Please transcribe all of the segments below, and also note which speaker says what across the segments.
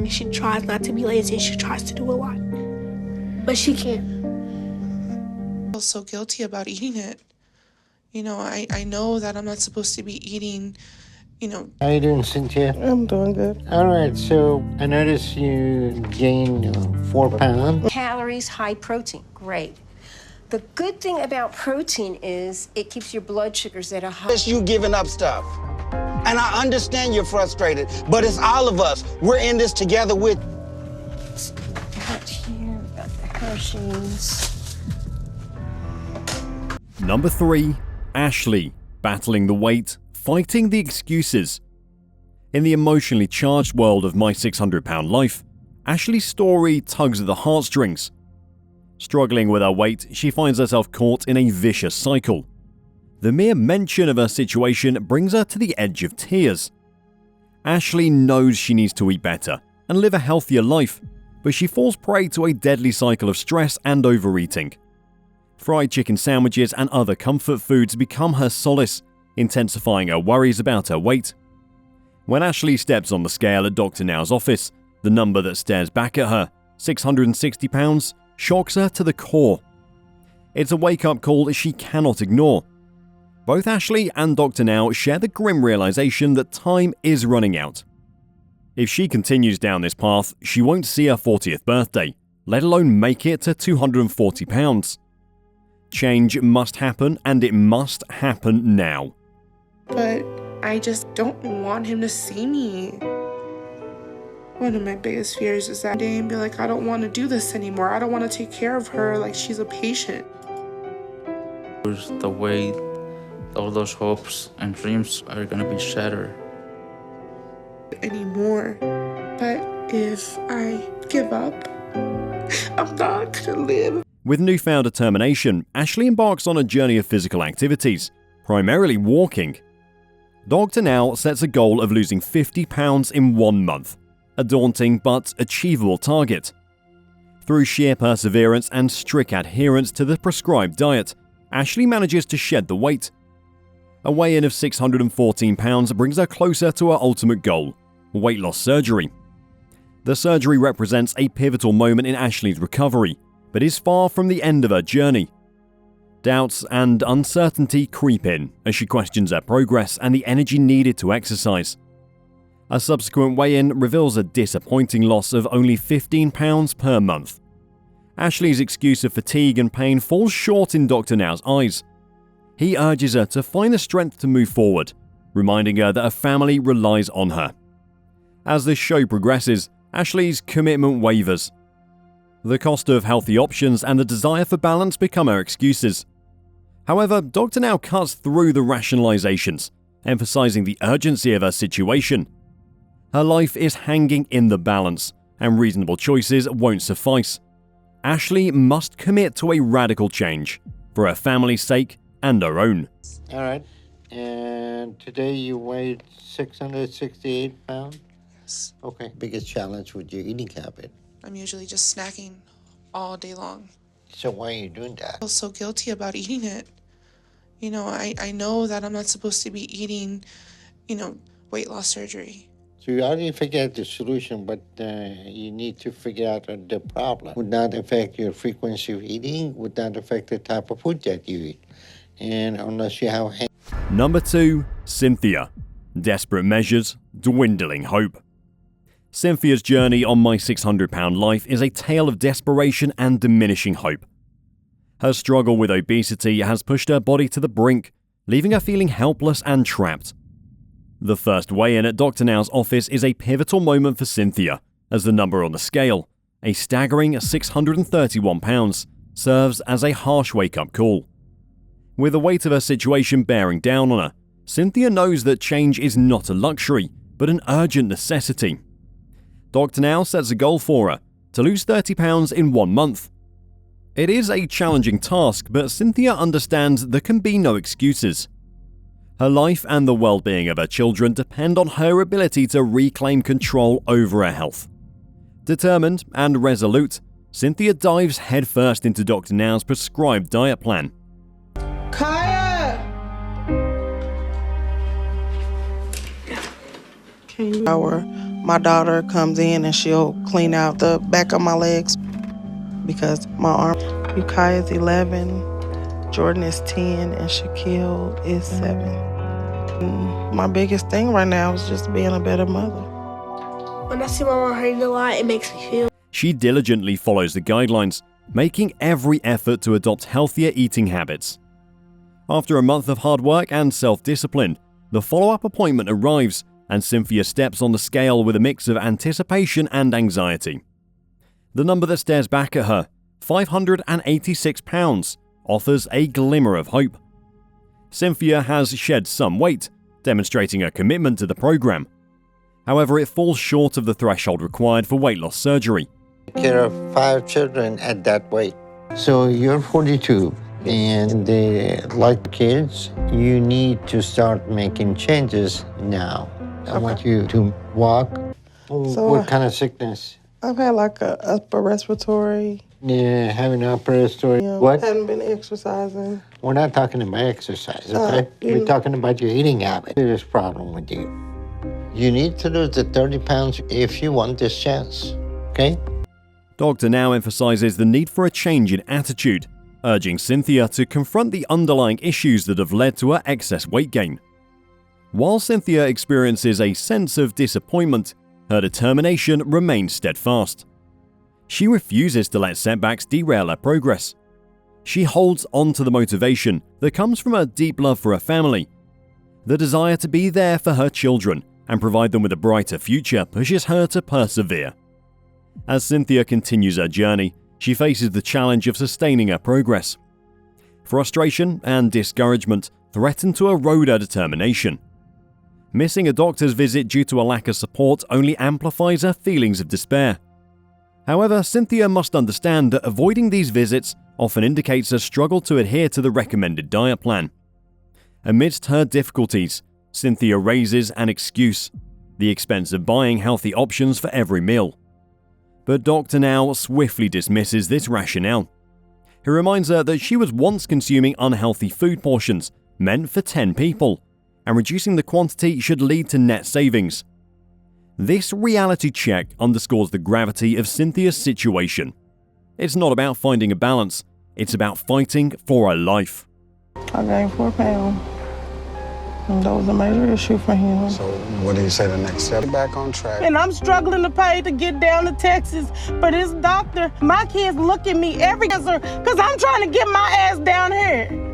Speaker 1: mean, she tries not to be lazy and she tries to do a lot. But she can't.
Speaker 2: I feel so guilty about eating it. I know that I'm not supposed to be eating,
Speaker 3: How you doing, Cynthia?
Speaker 4: I'm doing good.
Speaker 3: All right, so I noticed you gained 4 pounds.
Speaker 5: Calories, high protein, great. The good thing about protein is it keeps your blood sugars at a high.
Speaker 6: It's you giving up stuff. And I understand you're frustrated, but it's all of us. We're in this together with.
Speaker 5: Right here, got the Hershey's.
Speaker 7: Number 3, Ashley, battling the weight, fighting the excuses. In the emotionally charged world of My 600 Pound Life, Ashley's story tugs at the heartstrings. Struggling with her weight, she finds herself caught in a vicious cycle. The mere mention of her situation brings her to the edge of tears. Ashley knows she needs to eat better and live a healthier life, but she falls prey to a deadly cycle of stress and overeating. Fried chicken sandwiches and other comfort foods become her solace, intensifying her worries about her weight. When Ashley steps on the scale at Dr. Now's office, the number that stares back at her, 660 pounds, shocks her to the core. It's a wake-up call she cannot ignore. Both Ashley and Dr. Now share the grim realization that time is running out. If she continues down this path, she won't see her 40th birthday, let alone make it to 240 pounds. Change must happen, and it must happen now.
Speaker 2: but I just don't want him to see me. One of my biggest fears is that day and be like, I don't want to do this anymore. I don't want to take care of her like she's a patient.
Speaker 8: There's the way all those hopes and dreams are gonna be shattered.
Speaker 2: Anymore. But if I give up, I'm not gonna live.
Speaker 7: With newfound determination, Ashley embarks on a journey of physical activities, primarily walking. Dr. Now sets a goal of losing 50 pounds in 1 month, a daunting but achievable target. Through sheer perseverance and strict adherence to the prescribed diet, Ashley manages to shed the weight. A weigh-in of 614 pounds brings her closer to her ultimate goal, weight loss surgery. The surgery represents a pivotal moment in Ashley's recovery, but is far from the end of her journey. Doubts and uncertainty creep in as she questions her progress and the energy needed to exercise. A subsequent weigh-in reveals a disappointing loss of only 15 pounds per month. Ashley's excuse of fatigue and pain falls short in Dr. Now's eyes. He urges her to find the strength to move forward, reminding her that her family relies on her. As the show progresses, Ashley's commitment wavers. The cost of healthy options and the desire for balance become her excuses. However, Dr. Now cuts through the rationalizations, emphasizing the urgency of her situation. Her life is hanging in the balance, and reasonable choices won't suffice. Ashley must commit to a radical change, for her family's sake and her own.
Speaker 3: All right. And today you weighed 668 pounds?
Speaker 2: Yes.
Speaker 3: Okay. Biggest challenge with your eating habit?
Speaker 2: I'm usually just snacking all day long.
Speaker 3: So why are you doing that?
Speaker 2: I feel so guilty about eating it. I know that I'm not supposed to be eating, weight loss surgery.
Speaker 3: So you already figured out the solution, but you need to figure out the problem. Would not affect your frequency of eating, would not affect the type of food that you eat. And unless you have...
Speaker 7: Number 2, Cynthia. Desperate measures, dwindling hope. Cynthia's journey on My 600 Pound Life is a tale of desperation and diminishing hope. Her struggle with obesity has pushed her body to the brink, leaving her feeling helpless and trapped. The first weigh-in at Dr. Now's office is a pivotal moment for Cynthia, as the number on the scale, a staggering 631 pounds, serves as a harsh wake-up call. With the weight of her situation bearing down on her, Cynthia knows that change is not a luxury, but an urgent necessity. Dr. Now sets a goal for her, to lose 30 pounds in 1 month. It is a challenging task, but Cynthia understands there can be no excuses. Her life and the well-being of her children depend on her ability to reclaim control over her health. Determined and resolute, Cynthia dives headfirst into Dr. Now's prescribed diet plan.
Speaker 2: Kaya!
Speaker 4: Our My daughter comes in and she'll clean out the back of my legs because my arm. Ukai is 11, Jordan is 10, and Shaquille is 7. My biggest thing right now is just being a better mother.
Speaker 1: When I see my mom hurting a lot, it makes me feel.
Speaker 7: She diligently follows the guidelines, making every effort to adopt healthier eating habits. After a month of hard work and self-discipline, the follow-up appointment arrives and Cynthia steps on the scale with a mix of anticipation and anxiety. The number that stares back at her, 586 pounds, offers a glimmer of hope. Cynthia has shed some weight, demonstrating a commitment to the program. However, it falls short of the threshold required for weight loss surgery.
Speaker 3: Take care of 5 children at that weight. So you're 42 and they like kids. You need to start making changes now. I want you to walk. What kind of sickness?
Speaker 4: I've had like a upper respiratory.
Speaker 3: Yeah, having an upper respiratory. What?
Speaker 4: Haven't been exercising.
Speaker 3: We're not talking about exercise, okay? We're talking about your eating habit. There's a problem with you. You need to lose the 30 pounds if you want this chance, okay?
Speaker 7: Dr. Now emphasizes the need for a change in attitude, urging Cynthia to confront the underlying issues that have led to her excess weight gain. While Cynthia experiences a sense of disappointment, her determination remains steadfast. She refuses to let setbacks derail her progress. She holds on to the motivation that comes from a deep love for her family. The desire to be there for her children and provide them with a brighter future pushes her to persevere. As Cynthia continues her journey, she faces the challenge of sustaining her progress. Frustration and discouragement threaten to erode her determination. Missing a doctor's visit due to a lack of support only amplifies her feelings of despair. However, Cynthia must understand that avoiding these visits often indicates a struggle to adhere to the recommended diet plan. Amidst her difficulties, Cynthia raises an excuse: the expense of buying healthy options for every meal. But Dr. Now swiftly dismisses this rationale. He reminds her that she was once consuming unhealthy food portions meant for 10 people, and reducing the quantity should lead to net savings. This reality check underscores the gravity of Cynthia's situation. It's not about finding a balance, it's about fighting for her life.
Speaker 4: I gained 4 pounds. And that was a major issue for him.
Speaker 6: So what do you say the next step? Get back on track.
Speaker 4: And I'm struggling to pay to get down to Texas. But this doctor, my kids look at me every answer because I'm trying to get my ass down here.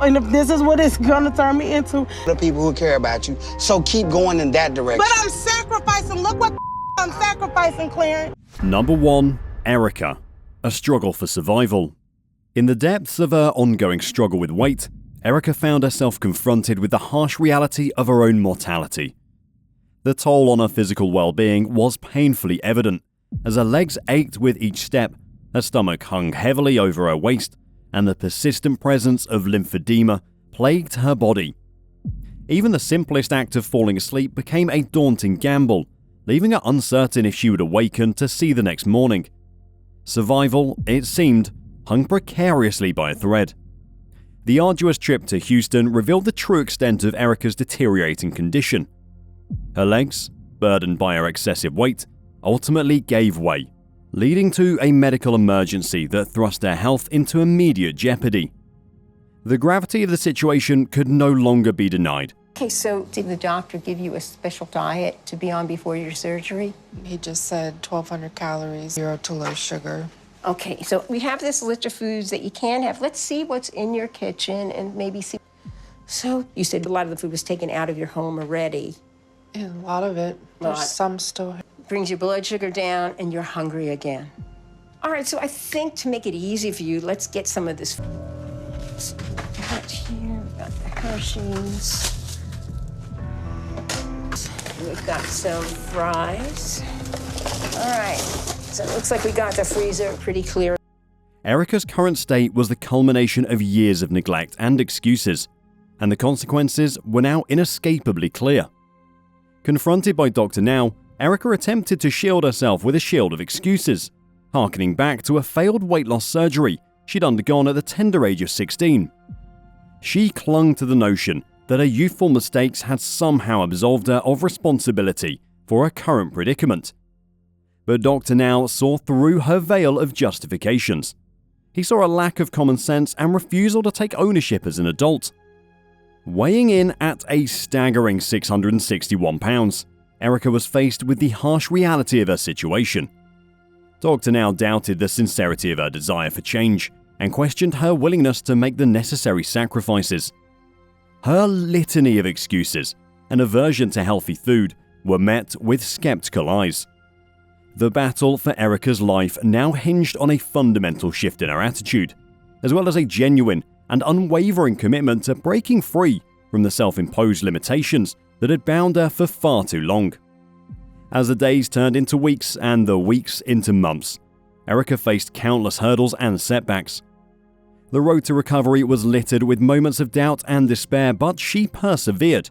Speaker 4: And if this is what it's gonna turn me into.
Speaker 6: The people who care about you, so keep going in that direction.
Speaker 4: But I'm sacrificing. Look what I'm sacrificing, Clarence.
Speaker 7: Number 1. Erica. A struggle for survival. In the depths of her ongoing struggle with weight, Erica found herself confronted with the harsh reality of her own mortality. The toll on her physical well-being was painfully evident, as her legs ached with each step, her stomach hung heavily over her waist, and the persistent presence of lymphedema plagued her body. Even the simplest act of falling asleep became a daunting gamble, leaving her uncertain if she would awaken to see the next morning. Survival, it seemed, hung precariously by a thread. The arduous trip to Houston revealed the true extent of Erica's deteriorating condition. Her legs, burdened by her excessive weight, ultimately gave way, leading to a medical emergency that thrust her health into immediate jeopardy. The gravity of the situation could no longer be denied.
Speaker 5: Okay, so did the doctor give you a special diet to be on before your surgery?
Speaker 9: He just said 1,200 calories, 0 to low sugar.
Speaker 5: Okay, so we have this list of foods that you can have. Let's see what's in your kitchen and maybe see. So you said a lot of the food was taken out of your home already.
Speaker 9: And a lot of it. There's some still here.
Speaker 5: Brings your blood sugar down and you're hungry again. All right, so I think to make it easy for you, let's get some of this. Right here, we've got the Hershey's. We've got some fries. All right, so it looks like we got the freezer pretty clear.
Speaker 7: Erica's current state was the culmination of years of neglect and excuses, and the consequences were now inescapably clear. Confronted by Dr. Now, Erica attempted to shield herself with a shield of excuses, harkening back to a failed weight loss surgery she'd undergone at the tender age of 16. She clung to the notion that her youthful mistakes had somehow absolved her of responsibility for her current predicament. But Dr. Now saw through her veil of justifications. He saw a lack of common sense and refusal to take ownership as an adult. Weighing in at a staggering 661 pounds, Erica was faced with the harsh reality of her situation. Dr. Now doubted the sincerity of her desire for change and questioned her willingness to make the necessary sacrifices. Her litany of excuses and aversion to healthy food were met with skeptical eyes. The battle for Erica's life now hinged on a fundamental shift in her attitude, as well as a genuine and unwavering commitment to breaking free from the self-imposed limitations that had bound her for far too long. As the days turned into weeks and the weeks into months, Erica faced countless hurdles and setbacks. The road to recovery was littered with moments of doubt and despair, but she persevered.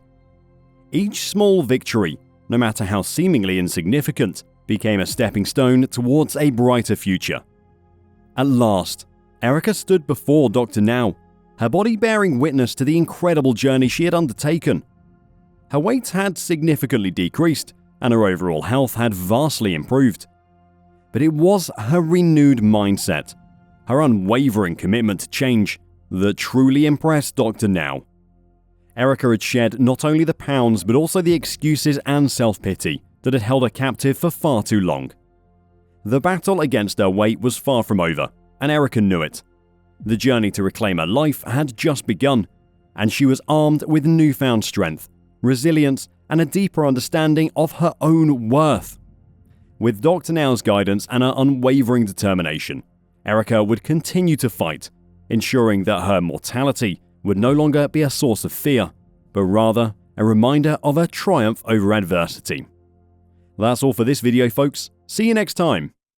Speaker 7: Each small victory, no matter how seemingly insignificant, became a stepping stone towards a brighter future. At last, Erica stood before Dr. Now, her body bearing witness to the incredible journey she had undertaken. Her weight had significantly decreased, and her overall health had vastly improved. But it was her renewed mindset, her unwavering commitment to change, that truly impressed Dr. Now. Erica had shed not only the pounds but also the excuses and self-pity that had held her captive for far too long. The battle against her weight was far from over, and Erica knew it. The journey to reclaim her life had just begun, and she was armed with newfound strength, resilience, and a deeper understanding of her own worth. With Dr. Now's guidance and her unwavering determination, Erica would continue to fight, ensuring that her mortality would no longer be a source of fear, but rather a reminder of her triumph over adversity. That's all for this video, folks. See you next time.